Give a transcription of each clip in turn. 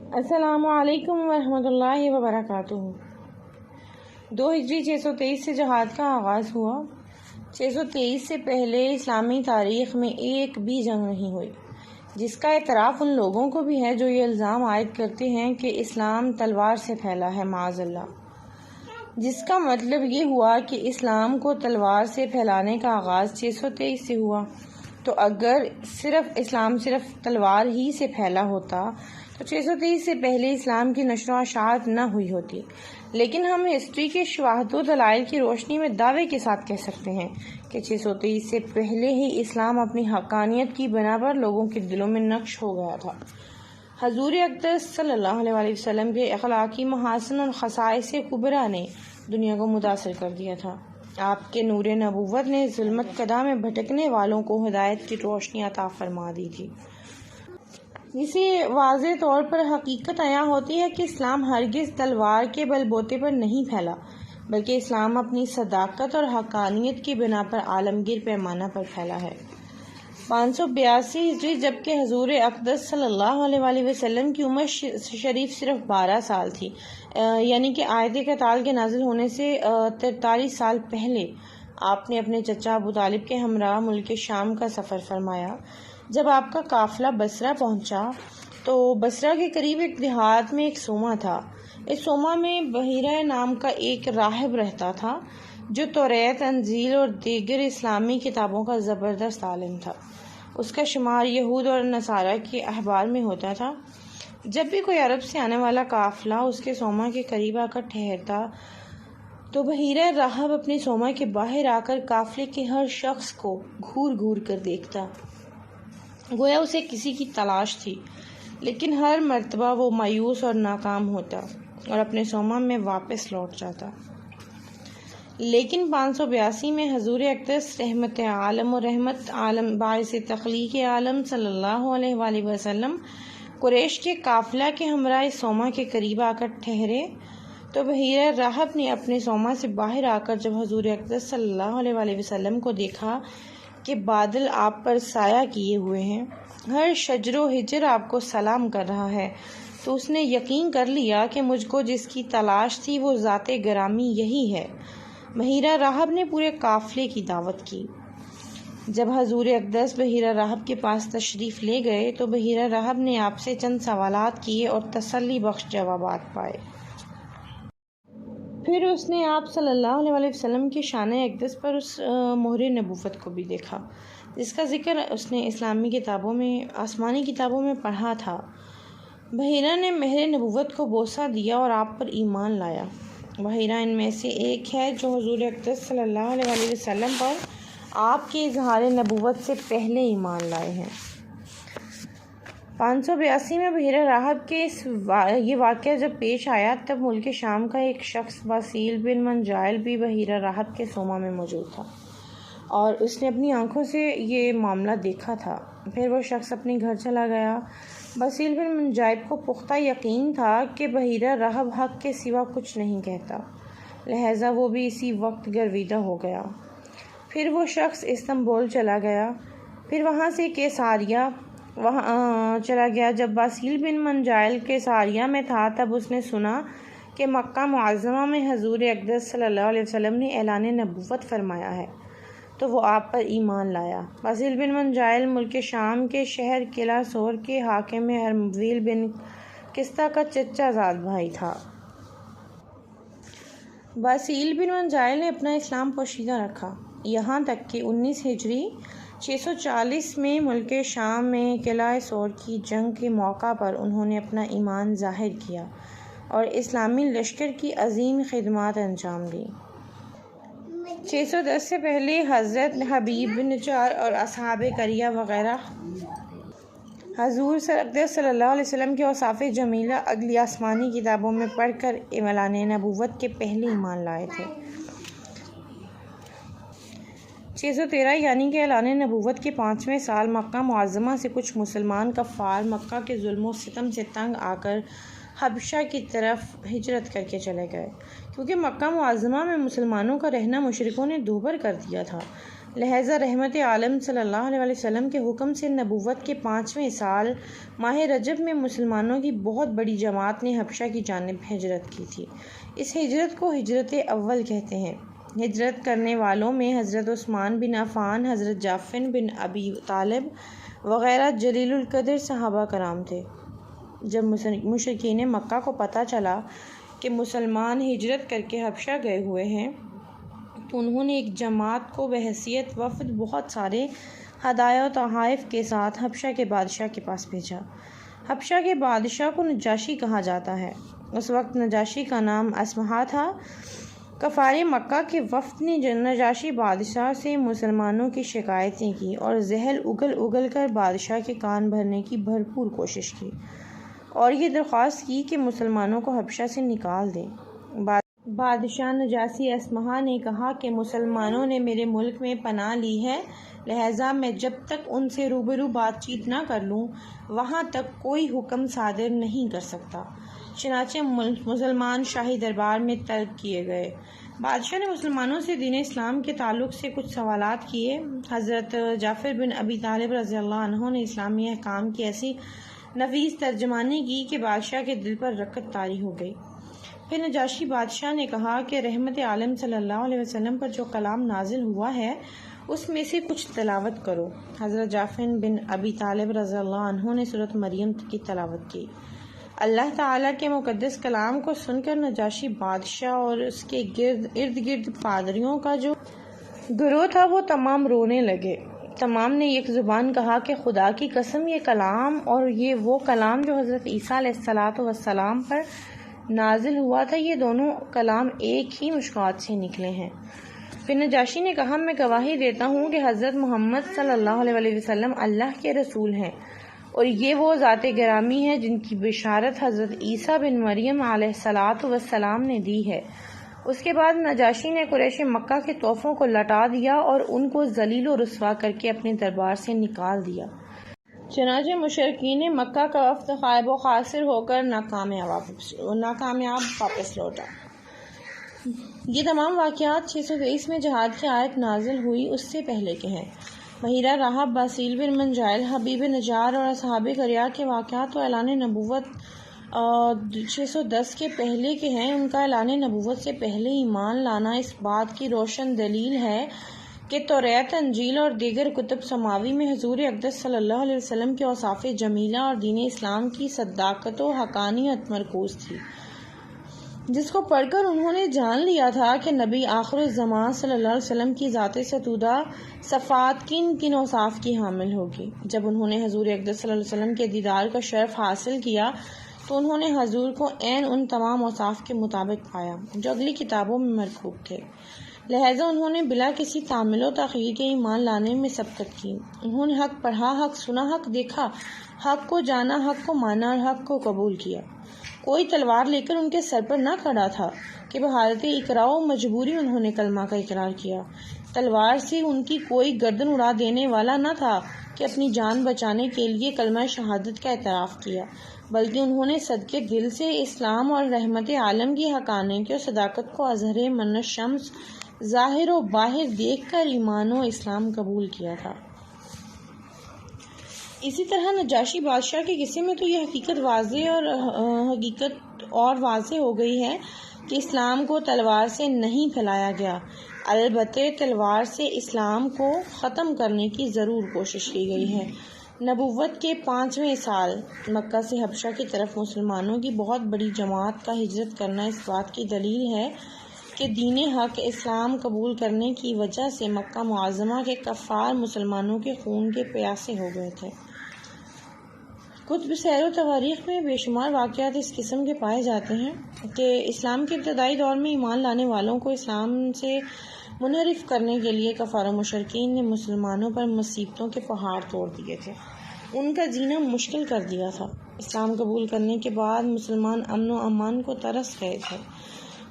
السلام علیکم ورحمۃ اللہ وبرکاتہ۔ 2 ہجری 623 سے جہاد کا آغاز ہوا۔ 623 سے پہلے اسلامی تاریخ میں ایک بھی جنگ نہیں ہوئی، جس کا اعتراف ان لوگوں کو بھی ہے جو یہ الزام عائد کرتے ہیں کہ اسلام تلوار سے پھیلا ہے، معاذ اللہ، جس کا مطلب یہ ہوا کہ اسلام کو تلوار سے پھیلانے کا آغاز 623 سے ہوا۔ تو اگر اسلام صرف تلوار ہی سے پھیلا ہوتا تو 623 سے پہلے اسلام کی نشر و اشاعت نہ ہوئی ہوتی، لیکن ہم ہسٹری کے شواہد و دلائل کی روشنی میں دعوے کے ساتھ کہہ سکتے ہیں کہ 623 سے پہلے ہی اسلام اپنی حقانیت کی بنا پر لوگوں کے دلوں میں نقش ہو گیا تھا۔ حضور اقدس صلی اللہ علیہ وسلم کے اخلاقی محاسن اور خصائص کبریٰ نے دنیا کو متاثر کر دیا تھا۔ آپ کے نور نبوت نے ظلمت کدہ میں بھٹکنے والوں کو ہدایت کی روشنی عطا فرما دی تھی، جس سے واضح طور پر حقیقت عیاں ہوتی ہے کہ اسلام ہرگز تلوار کے بل بوتے پر نہیں پھیلا، بلکہ اسلام اپنی صداقت اور حقانیت کی بنا پر عالمگیر پیمانہ پر پھیلا ہے۔ 582 ہجری، جبکہ حضور اقدس صلی اللہ علیہ وسلم کی عمر شریف صرف 12 سال تھی، یعنی کہ آیت قتال کے نازل ہونے سے 43 سال پہلے آپ نے اپنے چچا ابو طالب کے ہمراہ ملک شام کا سفر فرمایا۔ جب آپ کا قافلہ بصرہ پہنچا تو بصرہ کے قریب ایک دیہات میں ایک سوما تھا۔ اس سوما میں بحیرہ نام کا ایک راہب رہتا تھا، جو توریت، انجیل اور دیگر اسلامی کتابوں کا زبردست عالم تھا۔ اس کا شمار یہود اور نصارہ کے احبار میں ہوتا تھا۔ جب بھی کوئی عرب سے آنے والا قافلہ اس کے سوما کے قریب آ کر ٹھہرتا تو بحیرہ راہب اپنے سوما کے باہر آ کر قافلے کے ہر شخص کو گھور گھور کر دیکھتا، گویا اسے کسی کی تلاش تھی، لیکن ہر مرتبہ وہ مایوس اور ناکام ہوتا اور اپنے سوما میں واپس لوٹ جاتا۔ لیکن 582 میں حضور اقدس رحمت عالم اور رحمت عالم باعث تخلیق عالم صلی اللہ علیہ وسلم قریش کے قافلہ کے ہمراہ اس سوما کے قریب آ کر ٹھہرے تو بحیرہ راہب نے اپنے سوما سے باہر آ کر جب حضور اقدس صلی اللہ علیہ وسلم کو دیکھا کہ بادل آپ پر سایہ کیے ہوئے ہیں، ہر شجر و حجر آپ کو سلام کر رہا ہے، تو اس نے یقین کر لیا کہ مجھ کو جس کی تلاش تھی وہ ذات گرامی یہی ہے۔ بحیرہ راہب نے پورے قافلے کی دعوت کی۔ جب حضور اقدس بحیرہ راہب کے پاس تشریف لے گئے تو بحیرہ راہب نے آپ سے چند سوالات کیے اور تسلی بخش جوابات پائے۔ پھر اس نے آپ صلی اللہ علیہ وسلم کی شان اقدس پر اس مہر نبوت کو بھی دیکھا جس کا ذکر اس نے اسلامی کتابوں میں، آسمانی کتابوں میں پڑھا تھا۔ بحیرہ نے مہر نبوت کو بوسہ دیا اور آپ پر ایمان لایا۔ بحیرہ ان میں سے ایک ہے جو حضور اقدس صلی اللہ علیہ وسلم پر آپ کے اظہار نبوت سے پہلے ایمان لائے ہیں۔ 582 میں بحیرہ راہب کے یہ واقعہ جب پیش آیا تب ملک شام کا ایک شخص باسیل بن منجائل بھی بحیرہ راہب کے سوما میں موجود تھا اور اس نے اپنی آنکھوں سے یہ معاملہ دیکھا تھا۔ پھر وہ شخص اپنے گھر چلا گیا۔ باسیل بن منجائل کو پختہ یقین تھا کہ بحیرہ راہب حق کے سوا کچھ نہیں کہتا، لہٰذا وہ بھی اسی وقت گرویدہ ہو گیا۔ پھر وہ شخص استنبول چلا گیا، پھر وہاں سے کیساریہ چلا گیا۔ جب باسیل بن منجائل کیساریہ میں تھا تب اس نے سنا کہ مکہ معظمہ میں حضور اقدس صلی اللہ علیہ وسلم نے اعلان نبوت فرمایا ہے، تو وہ آپ پر ایمان لایا۔ باسیل بن منجائل ملک شام کے شہر قلعہ سور کے حاکم ہرمویل بن قسطہ کا چچا زاد بھائی تھا۔ باسیل بن منجائل نے اپنا اسلام پوشیدہ رکھا، یہاں تک کہ 19 ہجری 640 میں ملک شام میں قلعہ سور کی جنگ کے موقع پر انہوں نے اپنا ایمان ظاہر کیا اور اسلامی لشکر کی عظیم خدمات انجام دیں۔ 610 سے پہلے حضرت حبیب بن نجار اور اصحاب قریہ وغیرہ حضور اقدس صلی اللہ علیہ وسلم کے اوصاف جمیلہ اگلی آسمانی کتابوں میں پڑھ کر اعلان نبوت کے پہلے ایمان لائے تھے۔ 613 یعنی کہ اعلان نبوت کے 5ویں سال مکہ معظمہ سے کچھ مسلمان کفار مکہ کے ظلم و ستم سے تنگ آ کر حبشہ کی طرف ہجرت کر کے چلے گئے، کیونکہ مکہ معظمہ میں مسلمانوں کا رہنا مشرکوں نے دوبھر کر دیا تھا۔ لہذا رحمت عالم صلی اللہ علیہ وسلم کے حکم سے نبوت کے 5ویں سال ماہ رجب میں مسلمانوں کی بہت بڑی جماعت نے حبشہ کی جانب ہجرت کی تھی۔ اس ہجرت کو ہجرت اول کہتے ہیں۔ ہجرت کرنے والوں میں حضرت عثمان بن عفان، حضرت جعفر بن ابی طالب وغیرہ جلیل القدر صحابہ کرام تھے۔ جب مشرکین مکہ کو پتہ چلا کہ مسلمان ہجرت کر کے حبشہ گئے ہوئے ہیں تو انہوں نے ایک جماعت کو بحیثیت وفد بہت سارے ہدایہ و تحائف کے ساتھ حبشہ کے بادشاہ کے پاس بھیجا۔ حبشہ کے بادشاہ کو نجاشی کہا جاتا ہے۔ اس وقت نجاشی کا نام اسمہا تھا۔ کفار مکہ کے وفد نے نجاشی بادشاہ سے مسلمانوں کی شکایتیں کی اور زحل اگل اگل کر بادشاہ کے کان بھرنے کی بھرپور کوشش کی اور یہ درخواست کی کہ مسلمانوں کو حبشہ سے نکال دیں۔ بادشاہ نجاشی اسمہا نے کہا کہ مسلمانوں نے میرے ملک میں پناہ لی ہے، لہٰذا میں جب تک ان سے روبرو بات چیت نہ کر لوں وہاں تک کوئی حکم صادر نہیں کر سکتا۔ چنانچہ مسلمان شاہی دربار میں طلب کیے گئے۔ بادشاہ نے مسلمانوں سے دین اسلام کے تعلق سے کچھ سوالات کیے۔ حضرت جعفر بن ابی طالب رضی اللہ عنہ نے اسلامی احکام کی ایسی نفیس ترجمانی کی کہ بادشاہ کے دل پر رکت طاری ہو گئی۔ پھر نجاشی بادشاہ نے کہا کہ رحمت عالم صلی اللہ علیہ وسلم پر جو کلام نازل ہوا ہے اس میں سے کچھ تلاوت کرو۔ حضرت جعفر بن ابی طالب رضی اللہ عنہ نے سورۃ مریم کی تلاوت کی۔ اللہ تعالیٰ کے مقدس کلام کو سن کر نجاشی بادشاہ اور اس کے ارد گرد پادریوں کا جو گروہ تھا وہ تمام رونے لگے۔ تمام نے ایک زبان کہا کہ خدا کی قسم یہ کلام اور یہ وہ کلام جو حضرت عیسیٰ علیہ السلام پر نازل ہوا تھا، یہ دونوں کلام ایک ہی مشکات سے نکلے ہیں۔ پھر نجاشی نے کہا میں گواہی دیتا ہوں کہ حضرت محمد صلی اللہ علیہ وسلم اللہ کے رسول ہیں اور یہ وہ ذات گرامی ہے جن کی بشارت حضرت عیسیٰ بن مریم علیہ السلام نے دی ہے۔ اس کے بعد نجاشی نے قریش مکہ کے تحفوں کو لٹا دیا اور ان کو ذلیل و رسوا کر کے اپنے دربار سے نکال دیا۔ چنانچہ مشرکین مکہ کا وفد خائب و خاسر ہو کر ناکامیاب واپس لوٹا۔ یہ تمام واقعات 623 میں جہاد کی آیت نازل ہوئی اس سے پہلے کے ہیں۔ بحیرہ راہب، باسیل بن منجائل، حبیب نجار اور اصحاب قریہ کے واقعات تو اعلان نبوت 610 کے پہلے کے ہیں۔ ان کا اعلان نبوت سے پہلے ایمان لانا اس بات کی روشن دلیل ہے کہ توریت، انجیل اور دیگر کتب سماوی میں حضور اقدس صلی اللہ علیہ وسلم کے اوصاف جمیلہ اور دین اسلام کی صداقت و حقانیت مرکوز تھی، جس کو پڑھ کر انہوں نے جان لیا تھا کہ نبی آخر الزمان صلی اللہ علیہ وسلم کی ذات ستودہ صفات کن کن اوصاف کی حامل ہوگی۔ جب انہوں نے حضور اقدس صلی اللہ علیہ وسلم کے دیدار کا شرف حاصل کیا تو انہوں نے حضور کو عین ان تمام اوصاف کے مطابق پایا جو اگلی کتابوں میں مرکوب تھے، لہٰذا انہوں نے بلا کسی تعمیل و تاخیر کے ایمان لانے میں سبقت کی۔ انہوں نے حق پڑھا، حق سنا، حق دیکھا، حق کو جانا، حق کو مانا اور حق کو قبول کیا۔ کوئی تلوار لے کر ان کے سر پر نہ کھڑا تھا کہ بحالت اقرار و مجبوری انہوں نے کلمہ کا اقرار کیا۔ تلوار سے ان کی کوئی گردن اڑا دینے والا نہ تھا کہ اپنی جان بچانے کے لیے کلمہ شہادت کا اعتراف کیا، بلکہ انہوں نے صدقے دل سے اسلام اور رحمت عالم کی حقانیت و صداقت کو اظہر من الشمس ظاہر و باہر دیکھ کر ایمان و اسلام قبول کیا تھا۔ اسی طرح نجاشی بادشاہ کے قصے میں تو یہ حقیقت واضح ہو گئی ہے کہ اسلام کو تلوار سے نہیں پھیلایا گیا، البتہ تلوار سے اسلام کو ختم کرنے کی ضرور کوشش کی گئی ہے۔ نبوت کے 5ویں سال مکہ سے حبشہ کی طرف مسلمانوں کی بہت بڑی جماعت کا ہجرت کرنا اس بات کی دلیل ہے کہ دین حق اسلام قبول کرنے کی وجہ سے مکہ معظمہ کے کفار مسلمانوں کے خون کے پیاسے ہو گئے تھے۔ کتب سیر و تواریخ میں بے شمار واقعات اس قسم کے پائے جاتے ہیں کہ اسلام کے ابتدائی دور میں ایمان لانے والوں کو اسلام سے منحرف کرنے کے لیے کفار و مشرکین نے مسلمانوں پر مصیبتوں کے پہاڑ توڑ دیے تھے، ان کا جینا مشکل کر دیا تھا۔ اسلام قبول کرنے کے بعد مسلمان امن و امان کو ترس گئے تھے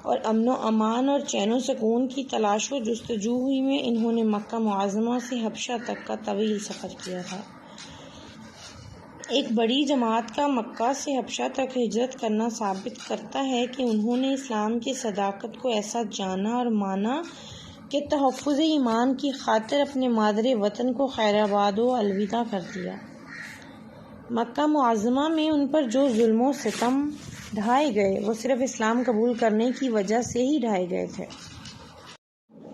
اور امن و امان اور چین و سکون کی تلاش و جستجو میں انہوں نے مکہ معظمہ سے حبشہ تک کا طویل سفر کیا تھا۔ ایک بڑی جماعت کا مکہ سے حبشہ تک ہجرت کرنا ثابت کرتا ہے کہ انہوں نے اسلام کی صداقت کو ایسا جانا اور مانا کہ تحفظ ایمان کی خاطر اپنے مادر وطن کو خیر آباد و الوداع کر دیا۔ مکہ معظمہ میں ان پر جو ظلم و ستم ڈھائے گئے وہ صرف اسلام قبول کرنے کی وجہ سے ہی ڈھائے گئے تھے۔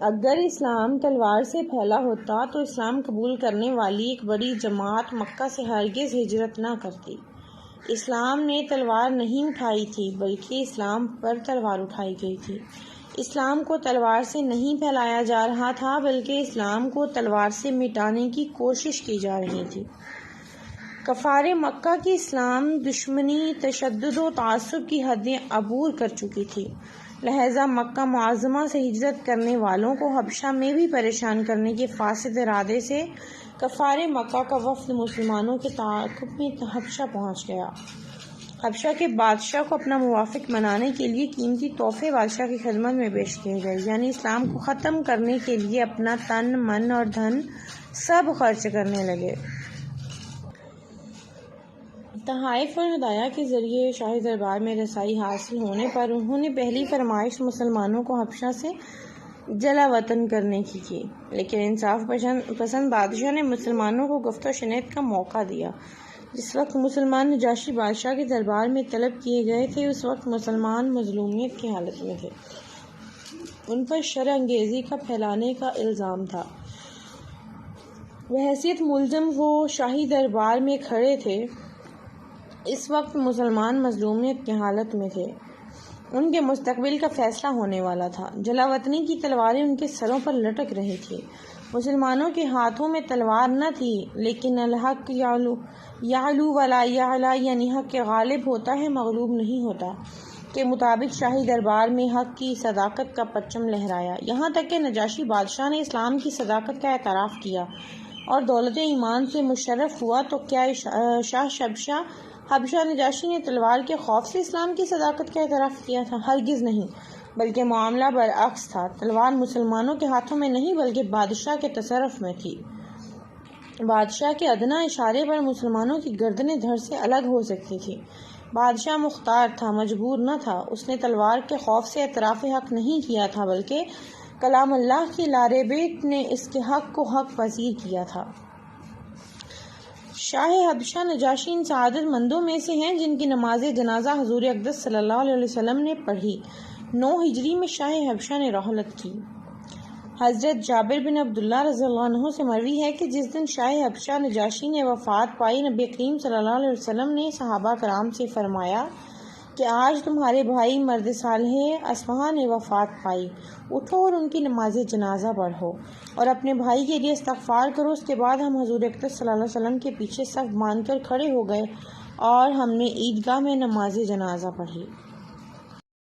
اگر اسلام تلوار سے پھیلا ہوتا تو اسلام قبول کرنے والی ایک بڑی جماعت مکہ سے ہرگز ہجرت نہ کرتی۔ اسلام نے تلوار نہیں اٹھائی تھی بلکہ اسلام پر تلوار اٹھائی گئی تھی۔ اسلام کو تلوار سے نہیں پھیلایا جا رہا تھا بلکہ اسلام کو تلوار سے مٹانے کی کوشش کی جا رہی تھی۔ کفار مکہ کی اسلام دشمنی، تشدد و تعصب کی حدیں عبور کر چکی تھی، لہذا مکہ معظمہ سے ہجرت کرنے والوں کو حبشہ میں بھی پریشان کرنے کے فاسد ارادے سے کفار مکہ کا وفد مسلمانوں کے تعاقب میں حبشہ پہنچ گیا۔ حبشہ کے بادشاہ کو اپنا موافق بنانے کے لیے قیمتی تحفے بادشاہ کی خدمت میں پیش کیے گئے، یعنی اسلام کو ختم کرنے کے لیے اپنا تن، من اور دھن سب خرچ کرنے لگے۔ تحائف اور ہدایہ کے ذریعے شاہی دربار میں رسائی حاصل ہونے پر انہوں نے پہلی فرمائش مسلمانوں کو حبشہ سے جلا وطن کرنے کی لیکن انصاف پسند بادشاہ نے مسلمانوں کو گفت و شنید کا موقع دیا۔ جس وقت مسلمان نجاشی بادشاہ کے دربار میں طلب کیے گئے تھے اس وقت مسلمان مظلومیت کی حالت میں تھے، ان پر شر انگیزی کا پھیلانے کا الزام تھا۔ بحیثیت ملزم وہ شاہی دربار میں کھڑے تھے، اس وقت مسلمان مظلومیت کی حالت میں تھے، ان کے مستقبل کا فیصلہ ہونے والا تھا۔ جلا وطنی کی تلواریں ان کے سروں پر لٹک رہی تھی۔ مسلمانوں کے ہاتھوں میں تلوار نہ تھی لیکن الحق یعلو ولا یعلی، یعنی حق کے غالب ہوتا ہے مغلوب نہیں ہوتا کے مطابق شاہی دربار میں حق کی صداقت کا پرچم لہرایا، یہاں تک کہ نجاشی بادشاہ نے اسلام کی صداقت کا اعتراف کیا اور دولت ایمان سے مشرف ہوا۔ تو کیا شاہ حبشہ نجاشی نے تلوار کے خوف سے اسلام کی صداقت کا اعتراف کیا تھا؟ ہرگز نہیں، بلکہ معاملہ برعکس تھا۔ تلوار مسلمانوں کے ہاتھوں میں نہیں بلکہ بادشاہ کے تصرف میں تھی۔ بادشاہ کے ادنا اشارے پر مسلمانوں کی گردنیں دھڑ سے الگ ہو سکتی تھی۔ بادشاہ مختار تھا، مجبور نہ تھا۔ اس نے تلوار کے خوف سے اعتراف حق نہیں کیا تھا بلکہ کلام اللہ کی لاربیٹ نے اس کے حق کو حق پذیر کیا تھا۔ شاہ حبشہ نجاشی ان سعادت مندوں میں سے ہیں جن کی نماز جنازہ حضور اقدس صلی اللہ علیہ وسلم نے پڑھی۔ 9 ہجری میں شاہ حبشہ نے رحلت کی۔ حضرت جابر بن عبداللہ رضی اللہ عنہ سے مروی ہے کہ جس دن شاہ حبشہ نجاشی نے وفات پائی، نبی کریم صلی اللہ علیہ وسلم نے صحابہ کرام سے فرمایا کہ آج تمہارے بھائی مرد صالح اصفہاں نے وفات پائی، اٹھو اور ان کی نماز جنازہ پڑھو اور اپنے بھائی کے لیے استغفار کرو۔ اس کے بعد ہم حضور اقدس صلی اللہ علیہ وسلم کے پیچھے صف باندھ کر کھڑے ہو گئے اور ہم نے عیدگاہ میں نماز جنازہ پڑھی۔